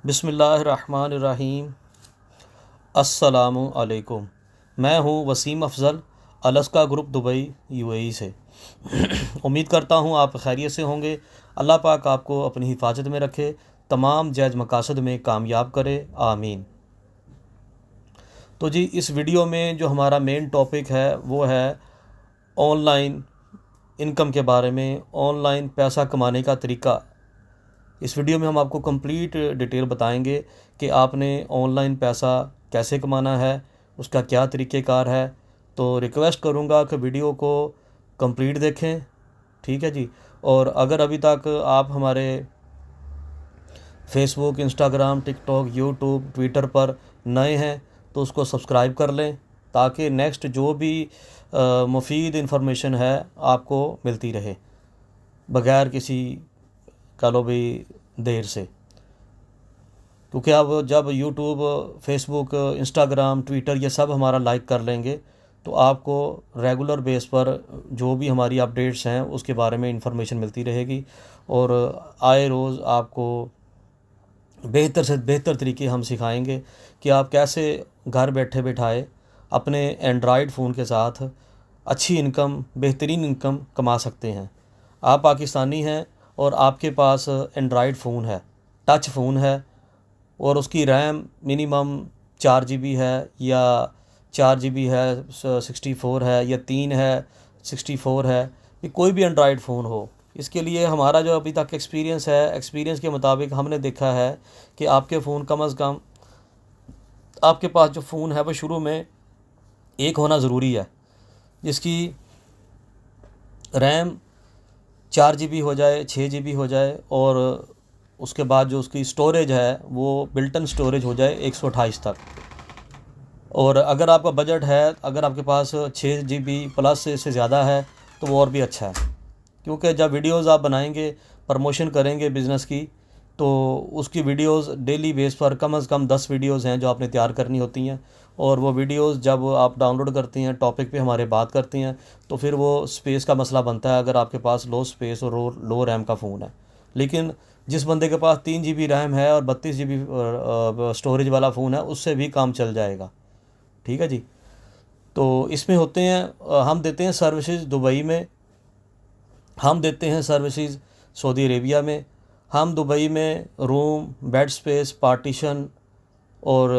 बिस्मिल्लाहिर्रहमानिर्रहीम। अस्सलामु अलैकुम। मैं हूँ Wasim Afzal, Alaska group Dubai UAE से। उम्मीद करता हूँ आप खैरियत से होंगे। अल्लाह पाक आपको अपनी हिफाजत में रखे, तमाम जायज़ मकासद में कामयाब करे, आमीन। तो जी, इस वीडियो में जो हमारा मेन टॉपिक है वो है ऑनलाइन इनकम के बारे में, ऑनलाइन पैसा कमाने का तरीका। इस वीडियो में हम आपको कंप्लीट डिटेल बताएंगे कि आपने ऑनलाइन पैसा कैसे कमाना है, उसका क्या तरीक़ेकार है। तो रिक्वेस्ट करूँगा कि वीडियो को कंप्लीट देखें, ठीक है जी। और अगर अभी तक आप हमारे Facebook, Instagram, TikTok, YouTube, Twitter पर नए हैं तो उसको सब्सक्राइब कर लें, ताकि नेक्स्ट जो भी मुफीद इन्फॉर्मेशन है आपको मिलती रहे बग़ैर किसी कह लो भी देर से। क्योंकि अब जब यूट्यूब, फेसबुक, इंस्टाग्राम, ट्विटर ये सब हमारा लाइक कर लेंगे तो आपको रेगुलर बेस पर जो भी हमारी अपडेट्स हैं उसके बारे में इंफॉर्मेशन मिलती रहेगी। और आए रोज़ आपको बेहतर से बेहतर तरीके हम सिखाएंगे कि आप कैसे घर बैठे बैठाए अपने एंड्रॉयड फ़ोन के साथ अच्छी इनकम, बेहतरीन इनकम कमा सकते हैं। आप पाकिस्तानी हैं और आपके पास एंड्रॉयड फ़ोन है, टच फ़ोन है, और उसकी रैम मिनिमम 4 GB है, या 4 GB है, 64 है, या 3 है, 64 है, ये कोई भी एंड्रॉयड फ़ोन हो। इसके लिए हमारा जो अभी तक एक्सपीरियंस है, एक्सपीरियंस के मुताबिक हमने देखा है कि आपके फ़ोन कम अज़ कम, आपके पास जो फ़ोन है वो शुरू में एक होना ज़रूरी है, जिसकी रैम 4 GB हो जाए, 6 GB हो जाए, और उसके बाद जो उसकी स्टोरेज है वो बिल्टन स्टोरेज हो जाए 128 तक। और अगर आपका बजट है, अगर आपके पास 6 GB प्लस से ज़्यादा है तो वो और भी अच्छा है। क्योंकि जब वीडियोज़ आप बनाएंगे, प्रमोशन करेंगे बिज़नेस की, तो उसकी वीडियोज़ डेली बेस पर कम से कम 10 वीडियोज़ हैं जो आपने तैयार करनी होती हैं। और वो वीडियोज़ जब आप डाउनलोड करती हैं, टॉपिक पे हमारे बात करती हैं, तो फिर वो स्पेस का मसला बनता है अगर आपके पास लो स्पेस और लो रैम का फ़ोन है। लेकिन जिस बंदे के पास 3 GB रैम है और 32 GB स्टोरेज वाला फ़ोन है, उससे भी काम चल जाएगा, ठीक है जी। तो इसमें होते हैं, हम देते हैं सर्विसेज दुबई में, हम देते हैं सर्विसेज सऊदी अरेबिया में। हम दुबई में रूम, बेड स्पेस, पार्टीशन और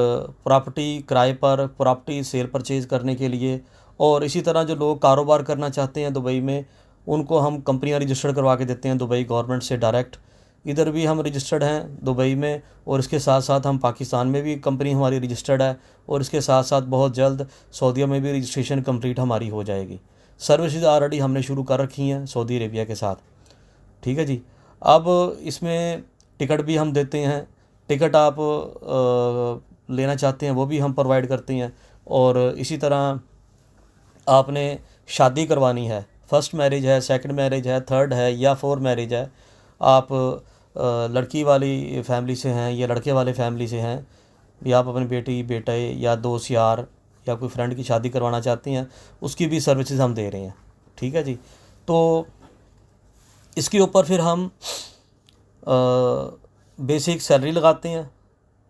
प्रॉपर्टी किराए पर, प्रॉपर्टी सेल परचेज़ करने के लिए, और इसी तरह जो लोग कारोबार करना चाहते हैं दुबई में, उनको हम कंपनियां रजिस्टर्ड करवा के देते हैं दुबई गवर्नमेंट से डायरेक्ट। इधर भी हम रजिस्टर्ड हैं दुबई में, और इसके साथ साथ हम पाकिस्तान में भी कंपनी हमारी रजिस्टर्ड है, और इसके साथ साथ बहुत जल्द सऊदीया में भी रजिस्ट्रेशन कंप्लीट हमारी हो जाएगी। सर्विसेज ऑलरेडी हमने शुरू कर रखी हैं सऊदी अरेबिया के साथ, ठीक है जी। अब इसमें टिकट भी हम देते हैं, टिकट आप लेना चाहते हैं वो भी हम प्रोवाइड करते हैं। और इसी तरह आपने शादी करवानी है, फर्स्ट मैरिज है, सेकंड मैरिज है, थर्ड है, या फोर मैरिज है, आप लड़की वाली फैमिली से हैं या लड़के वाले फैमिली से हैं, या आप अपनी बेटी, बेटे या दोस्त यार या कोई फ्रेंड की शादी करवाना चाहती हैं, उसकी भी सर्विसेज हम दे रहे हैं, ठीक है जी। तो इसके ऊपर फिर हम बेसिक सैलरी लगाते हैं।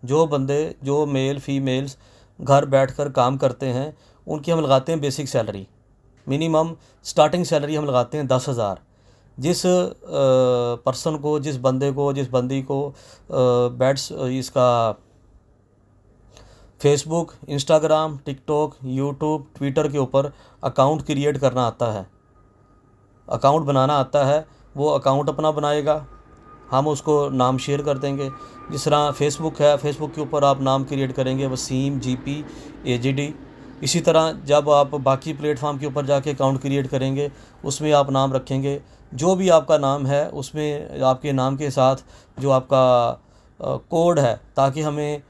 जो बंदे, जो मेल फीमेल्स घर बैठकर काम करते हैं, उनकी हम लगाते हैं basic salary. Minimum starting salary हम लगाते हैं 10,000। जिस पर्सन को, जिस बंदे को, जिस बंदी को बैट्स इसका Facebook, Instagram, TikTok, YouTube, Twitter के ऊपर अकाउंट क्रिएट करना आता है, अकाउंट बनाना आता है, वो अकाउंट अपना बनाएगा, हम उसको नाम शेयर कर देंगे। जिस तरह फेसबुक है, फेसबुक के ऊपर आप नाम क्रिएट करेंगे वसीम GP AGD। इसी तरह जब आप बाकी प्लेटफॉर्म के ऊपर जाके अकाउंट क्रिएट करेंगे, उसमें आप नाम रखेंगे जो भी आपका नाम है, उसमें आपके नाम के साथ जो आपका कोड है, ताकि हमें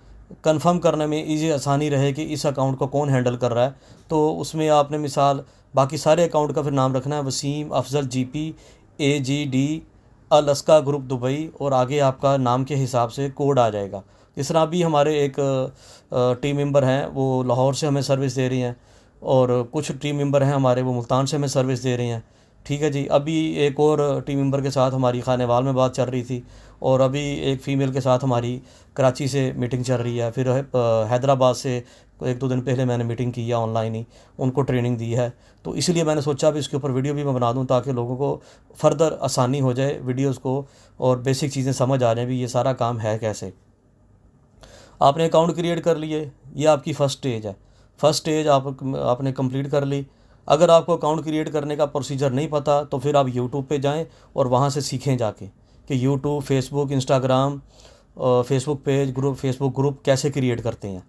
कंफर्म करने में इजी आसानी रहे कि इस अकाउंट को कौन हैंडल कर रहा है। तो उसमें आपने मिसाल बाकी सारे अकाउंट का फिर नाम रखना है Wasim Afzal GP AGD Alaska group Dubai, और आगे आपका नाम के हिसाब से कोड आ जाएगा। जिस तरह अभी हमारे एक टीम मेंबर हैं वो लाहौर से हमें सर्विस दे रही हैं, और कुछ टीम मेंबर हैं हमारे वो मुल्तान से हमें सर्विस दे रहे हैं। ठीक है जी। अभी एक और टीम मेंबर के साथ हमारी खानेवाल में बात चल रही थी, और अभी एक फ़ीमेल के साथ हमारी कराची से मीटिंग चल रही है। फिर हैदराबाद से 1-2 दिन पहले मैंने मीटिंग की है ऑनलाइन ही, उनको ट्रेनिंग दी है। तो इसलिए मैंने सोचा भी इसके ऊपर वीडियो भी मैं बना दूं, ताकि लोगों को फ़र्दर आसानी हो जाए वीडियोज़ को, और बेसिक चीज़ें समझ आ जाएँ भी ये सारा काम है कैसे। आपने अकाउंट क्रिएट कर लिए, ये आपकी फ़र्स्ट स्टेज है। फर्स्ट स्टेज आपने कंप्लीट कर ली। अगर आपको अकाउंट क्रिएट करने का प्रोसीजर नहीं पता, तो फिर आप यूट्यूब पे जाएं और वहाँ से सीखें जाके कि YouTube, Facebook, Instagram, Facebook page, Facebook group कैसे क्रिएट करते हैं।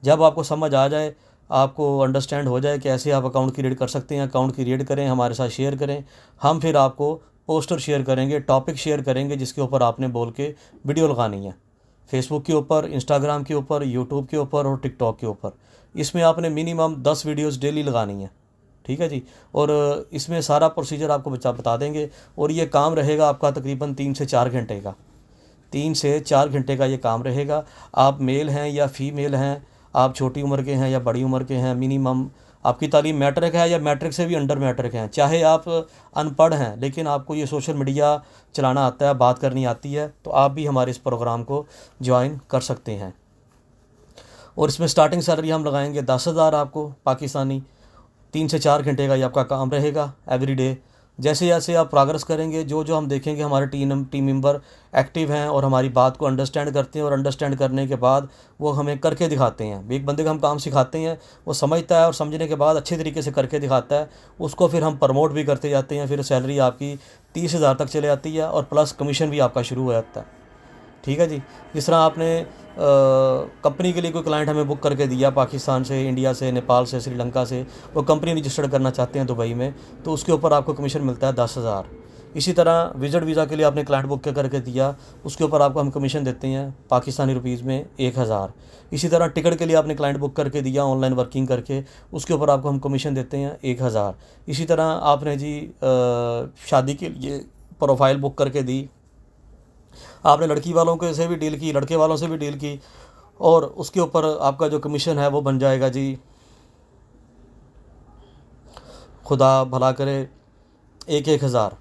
जब आपको समझ आ जाए, आपको अंडरस्टैंड हो जाए कैसे आप अकाउंट क्रिएट कर सकते हैं, अकाउंट क्रिएट करें, हमारे साथ शेयर करें। हम फिर आपको पोस्टर शेयर करेंगे, टॉपिक शेयर करेंगे, जिसके ऊपर आपने बोल के वीडियो लगानी है। फेसबुक के ऊपर, इंस्टाग्राम के ऊपर, यूट्यूब के ऊपर और टिकटॉक के ऊपर। इसमें आपने मिनिमम 10 वीडियोस डेली लगानी है, ठीक है जी। और इसमें सारा प्रोसीजर आपको बता देंगे, और ये काम रहेगा आपका तकरीबन 3 से 4 घंटे का। 3 से 4 घंटे का ये काम रहेगा। आप मेल हैं या फीमेल हैं, आप छोटी उम्र के हैं या बड़ी उम्र के हैं, मिनिमम आपकी तालीम मैट्रिक है या मैट्रिक से भी अंडर मैट्रिक हैं, चाहे आप अनपढ़ हैं लेकिन आपको ये सोशल मीडिया चलाना आता है, बात करनी आती है, तो आप भी हमारे इस प्रोग्राम को ज्वाइन कर सकते हैं। और इसमें स्टार्टिंग सैलरी हम लगाएंगे 10,000 आपको पाकिस्तानी। 3 से 4 घंटे का ये आपका काम रहेगा एवरी डे। जैसे जैसे आप प्रोग्रेस करेंगे, जो जो हम देखेंगे हमारे टीम मेंबर एक्टिव हैं और हमारी बात को अंडरस्टैंड करते हैं, और अंडरस्टैंड करने के बाद वो हमें करके दिखाते हैं। एक बंदे को हम काम सिखाते हैं, वो समझता है और समझने के बाद अच्छे तरीके से करके दिखाता है, उसको फिर हम प्रमोट भी करते जाते हैं। फिर सैलरी आपकी 30,000 तक चले जाती है, और प्लस कमीशन भी आपका शुरू हो जाता है, ठीक है जी। जिस तरह आपने कंपनी के लिए कोई क्लाइंट हमें बुक करके दिया पाकिस्तान से, इंडिया से, नेपाल से, श्रीलंका से, वो कंपनी रजिस्टर्ड करना चाहते हैं दुबई में, तो उसके ऊपर आपको कमीशन मिलता है 10,000। इसी तरह विजिट वीज़ा के लिए आपने क्लाइंट बुक करके दिया, उसके ऊपर आपको हम कमीशन देते हैं पाकिस्तानी रुपीज़ में 1,000। इसी तरह टिकट के लिए आपने क्लाइंट बुक करके दिया ऑनलाइन वर्किंग करके, उसके ऊपर आपको हम कमीशन देते हैं 1,000। इसी तरह आपने जी शादी के लिए प्रोफाइल बुक करके दी, आपने लड़की वालों के से भी डील की, लड़के वालों से भी डील की, और उसके ऊपर आपका जो कमीशन है वो बन जाएगा जी, खुदा भला करे, 1,000।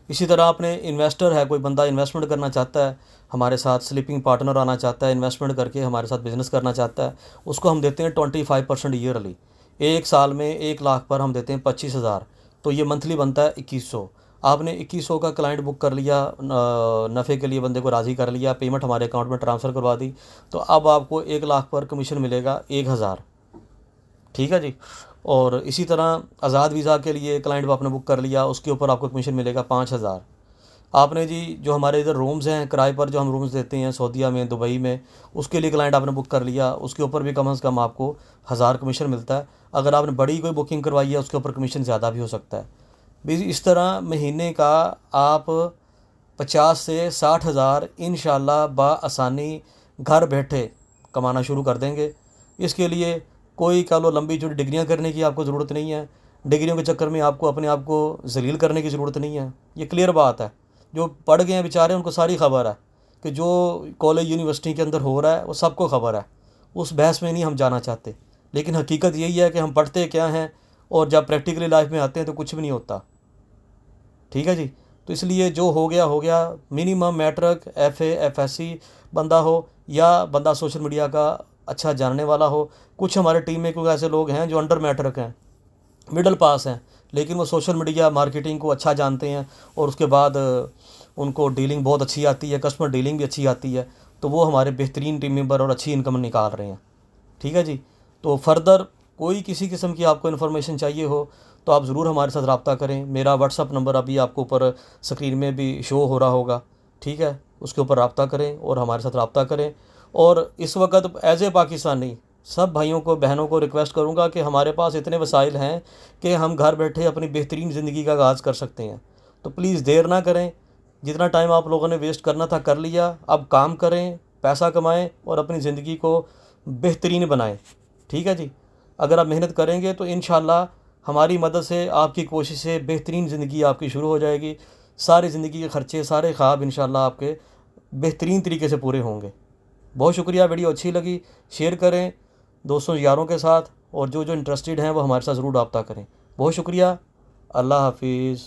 इसी तरह आपने इन्वेस्टर है, कोई बंदा इन्वेस्टमेंट करना चाहता है हमारे साथ, स्लीपिंग पार्टनर आना चाहता है, इन्वेस्टमेंट करके हमारे साथ बिज़नेस करना चाहता है, उसको हम देते हैं 25% ईयरली। 1 साल में 1 लाख पर हम देते हैं 25,000, तो ये मंथली बनता है 2,100। आपने 2,100 का क्लाइंट बुक कर लिया, नफ़े के लिए बंदे को राज़ी कर लिया, पेमेंट हमारे अकाउंट में ट्रांसफ़र करवा दी, तो अब आपको 1 लाख पर कमीशन मिलेगा 1,000, ठीक है जी। और इसी तरह आज़ाद वीज़ा के लिए क्लाइंट आपने बुक कर लिया, उसके ऊपर आपको कमीशन मिलेगा 5,000। आपने जी जो हमारे इधर रूम्स हैं किराए पर, जो हम रूम्स देते हैं सऊदीया में, दुबई में, उसके लिए क्लाइंट आपने बुक कर लिया, उसके ऊपर भी कम से कम आपको 1,000 कमीशन मिलता है। अगर आपने बड़ी कोई बुकिंग करवाई है, उसके ऊपर कमीशन ज़्यादा भी हो सकता है। इस तरह महीने का आप 50 से 60,000 इंशाल्लाह आसानी घर बैठे कमाना शुरू कर देंगे। इसके लिए कोई कह लो लंबी चौड़ी डिग्रियां करने की आपको ज़रूरत नहीं है। डिग्रियों के चक्कर में आपको अपने आप को जलील करने की ज़रूरत नहीं है। ये क्लियर बात है। जो पढ़ गए हैं बेचारे, उनको सारी खबर है कि जो कॉलेज यूनिवर्सिटी के अंदर हो रहा है वो सबको खबर है। उस बहस में नहीं हम जाना चाहते, लेकिन हकीकत यही है कि हम पढ़ते क्या हैं और जब प्रैक्टिकली लाइफ में आते हैं तो कुछ भी नहीं होता, ठीक है जी। तो इसलिए जो हो गया हो गया। मिनिमम मैट्रिक, FA, FSC बंदा हो, या बंदा सोशल मीडिया का अच्छा जानने वाला हो। कुछ हमारे टीम में कुछ ऐसे लोग हैं जो अंडर मैट्रिक हैं, मिडल पास हैं, लेकिन वो सोशल मीडिया मार्केटिंग को अच्छा जानते हैं, और उसके बाद उनको डीलिंग बहुत अच्छी आती है, कस्टमर डीलिंग भी अच्छी आती है, तो वो हमारे बेहतरीन टीम मेंबर और अच्छी इनकम निकाल रहे हैं, ठीक है जी। तो फर्दर कोई किसी किस्म की आपको इन्फॉर्मेशन चाहिए हो तो आप ज़रूर हमारे साथ रब्ता करें। मेरा व्हाट्सअप नंबर अभी आपको ऊपर स्क्रीन में भी शो हो रहा होगा, ठीक है, उसके ऊपर रब्ता करें और हमारे साथ रब्ता करें। और इस वक्त एज ए पाकिस्तानी सब भाइयों को, बहनों को रिक्वेस्ट करूंगा कि हमारे पास इतने वसाइल हैं कि हम घर बैठे अपनी बेहतरीन ज़िंदगी का आगाज़ कर सकते हैं। तो प्लीज़ देर ना करें। जितना टाइम आप लोगों ने वेस्ट करना था कर लिया, अब काम करें, पैसा कमाएं और अपनी ज़िंदगी को बेहतरीन बनाएं, ठीक है जी। अगर आप मेहनत करेंगे तो इंशाल्लाह हमारी मदद से, आपकी कोशिश से बेहतरीन ज़िंदगी आपकी शुरू हो जाएगी। सारी ज़िंदगी के ख़र्चे, सारे ख्वाब इंशाल्लाह आपके बेहतरीन तरीके से पूरे होंगे। बहुत शुक्रिया। वीडियो अच्छी लगी शेयर करें दोस्तों यारों के साथ, और जो जो इंटरेस्टेड हैं वो हमारे साथ ज़रूर रब्ता करें। बहुत शुक्रिया। अल्लाह हाफिज़।